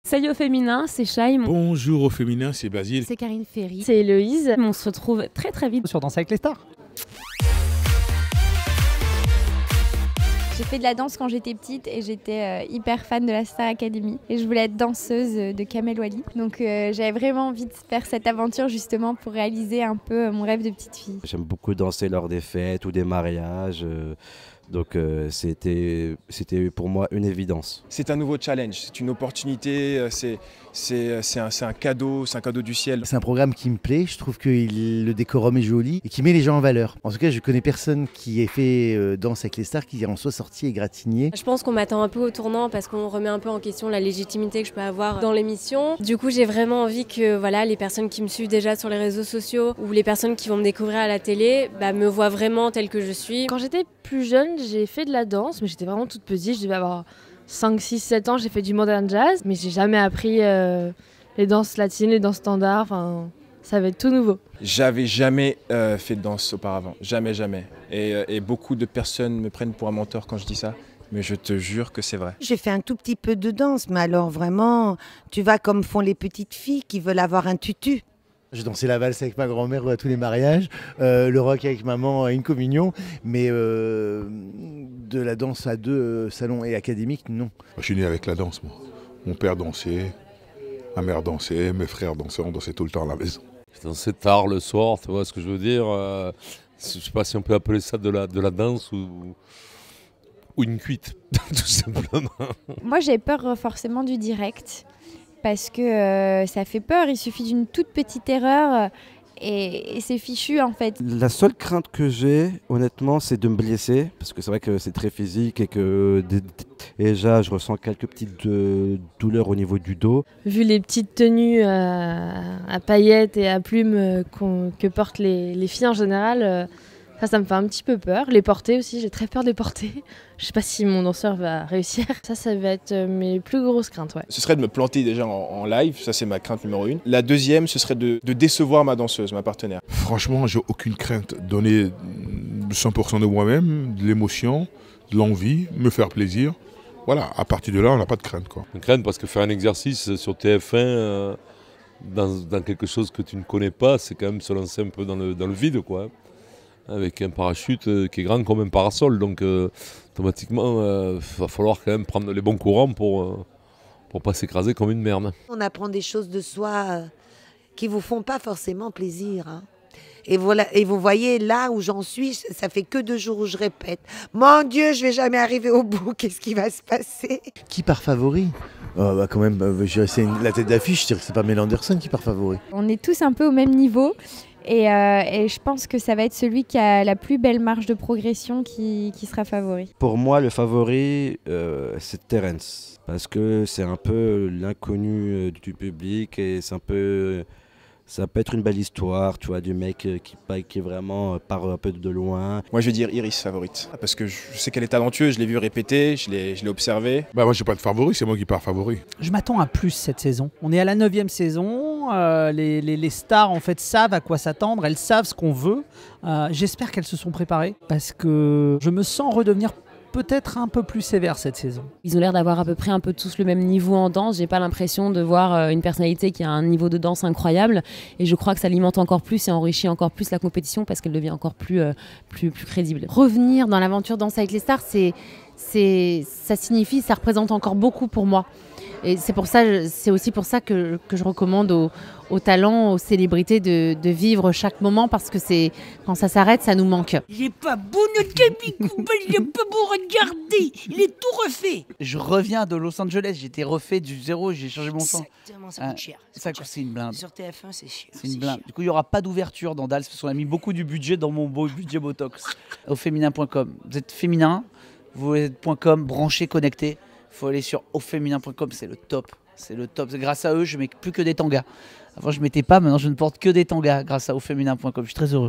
Salut au féminin, c'est Chaim. Bonjour au féminin, c'est Basile. C'est Karine Ferry. C'est Héloïse. On se retrouve très très vite sur Danser avec les stars. J'ai fait de la danse quand j'étais petite et j'étais hyper fan de la Star Academy. Et je voulais être danseuse de Kamel Wally. Donc j'avais vraiment envie de faire cette aventure justement pour réaliser un peu mon rêve de petite fille. J'aime beaucoup danser lors des fêtes ou des mariages. Donc c'était pour moi une évidence. C'est un nouveau challenge, c'est une opportunité, c'est un cadeau du ciel. C'est un programme qui me plaît, je trouve que le décorum est joli et qui met les gens en valeur. En tout cas, je connais personne qui ait fait Danse avec les stars qui en soit sorti égratigné. Je pense qu'on m'attend un peu au tournant parce qu'on remet un peu en question la légitimité que je peux avoir dans l'émission. Du coup, j'ai vraiment envie que les personnes qui me suivent déjà sur les réseaux sociaux ou les personnes qui vont me découvrir à la télé me voient vraiment telle que je suis. Quand j'étais plus jeune, j'ai fait de la danse, mais j'étais vraiment toute petite, je devais avoir 5, 6, 7 ans, j'ai fait du modern jazz, mais j'ai jamais appris les danses latines, les danses standards, enfin, ça va être tout nouveau. J'avais jamais fait de danse auparavant, jamais. Et beaucoup de personnes me prennent pour un menteur quand je dis ça, mais je te jure que c'est vrai. J'ai fait un tout petit peu de danse, mais alors vraiment, tu vas comme font les petites filles qui veulent avoir un tutu. J'ai dansé la valse avec ma grand-mère à tous les mariages, le rock avec maman à une communion, mais de la danse à deux salons et académiques, non. Je suis né avec la danse, moi. Mon père dansait, ma mère dansait, mes frères dansaient, on dansait tout le temps à la maison. Je dansais tard le soir, tu vois ce que je veux dire. Je ne sais pas si on peut appeler ça de la danse ou une cuite, tout simplement. Moi, j'ai peur forcément du direct. Parce que ça fait peur, il suffit d'une toute petite erreur et c'est fichu en fait. La seule crainte que j'ai, honnêtement, c'est de me blesser, parce que c'est vrai que c'est très physique et que déjà je ressens quelques petites douleurs au niveau du dos. Vu les petites tenues à paillettes et à plumes que portent les filles en général, ça me fait un petit peu peur. Les porter aussi, j'ai très peur de les porter. Je sais pas si mon danseur va réussir. Ça va être mes plus grosses craintes. Ouais. Ce serait de me planter déjà en live, ça c'est ma crainte numéro 1. La deuxième, ce serait de décevoir ma danseuse, ma partenaire. Franchement, j'ai aucune crainte. Donner 100% de moi-même, de l'émotion, de l'envie, me faire plaisir. Voilà, à partir de là, on n'a pas de crainte, quoi. Une crainte parce que faire un exercice sur TF1 dans quelque chose que tu ne connais pas, c'est quand même se lancer un peu dans le vide, quoi. Avec un parachute qui est grand comme un parasol, donc automatiquement il va falloir quand même prendre les bons courants pour pas s'écraser comme une merde. On apprend des choses de soi qui vous font pas forcément plaisir. Hein. Et voilà, et vous voyez là où j'en suis, ça fait que 2 jours où je répète. Mon Dieu, je vais jamais arriver au bout. Qu'est-ce qui va se passer? Qui part favori? Quand même, c'est la tête d'affiche, je dirais que c'est pas Mel Anderson qui part favori. On est tous un peu au même niveau. Et je pense que ça va être celui qui a la plus belle marge de progression qui sera favori. Pour moi, le favori, c'est Terence. Parce que c'est un peu l'inconnu du public et ça peut être une belle histoire, tu vois, du mec qui vraiment part un peu de loin. Moi je vais dire Iris favorite, parce que je sais qu'elle est talentueuse, je l'ai vue répéter, je l'ai observée. Moi j'ai pas de favori, c'est moi qui pars favori. Je m'attends à plus cette saison. On est à la 9e saison, les stars en fait savent à quoi s'attendre, elles savent ce qu'on veut. J'espère qu'elles se sont préparées, parce que je me sens redevenir peut-être un peu plus sévère cette saison. Ils ont l'air d'avoir à peu près un peu tous le même niveau en danse. J'ai pas l'impression de voir une personnalité qui a un niveau de danse incroyable. Et je crois que ça alimente encore plus et enrichit encore plus la compétition parce qu'elle devient encore plus crédible. Revenir dans l'aventure Danse avec les stars, ça signifie, ça représente encore beaucoup pour moi. Et c'est aussi pour ça que je recommande aux talents, aux célébrités de vivre chaque moment, parce que quand ça s'arrête, ça nous manque. Il est pas beau notre Capicouba, il est pas beau, regardez, il est tout refait. Je reviens de Los Angeles, j'ai été refait du zéro, j'ai changé mon sang. Exactement, ça coûte cher. C'est une blinde. Sur TF1, c'est cher. C'est une blinde. Du coup, il n'y aura pas d'ouverture dans Dals, parce qu'on a mis beaucoup du budget dans mon beau budget Botox. Au féminin.com. Vous êtes féminin, vous êtes .com, branché, connecté. Il faut aller sur auféminin.com, c'est le top. C'est le top. Grâce à eux, je mets plus que des tangas. Avant, je mettais pas, maintenant je ne porte que des tangas grâce à auféminin.com. Je suis très heureux.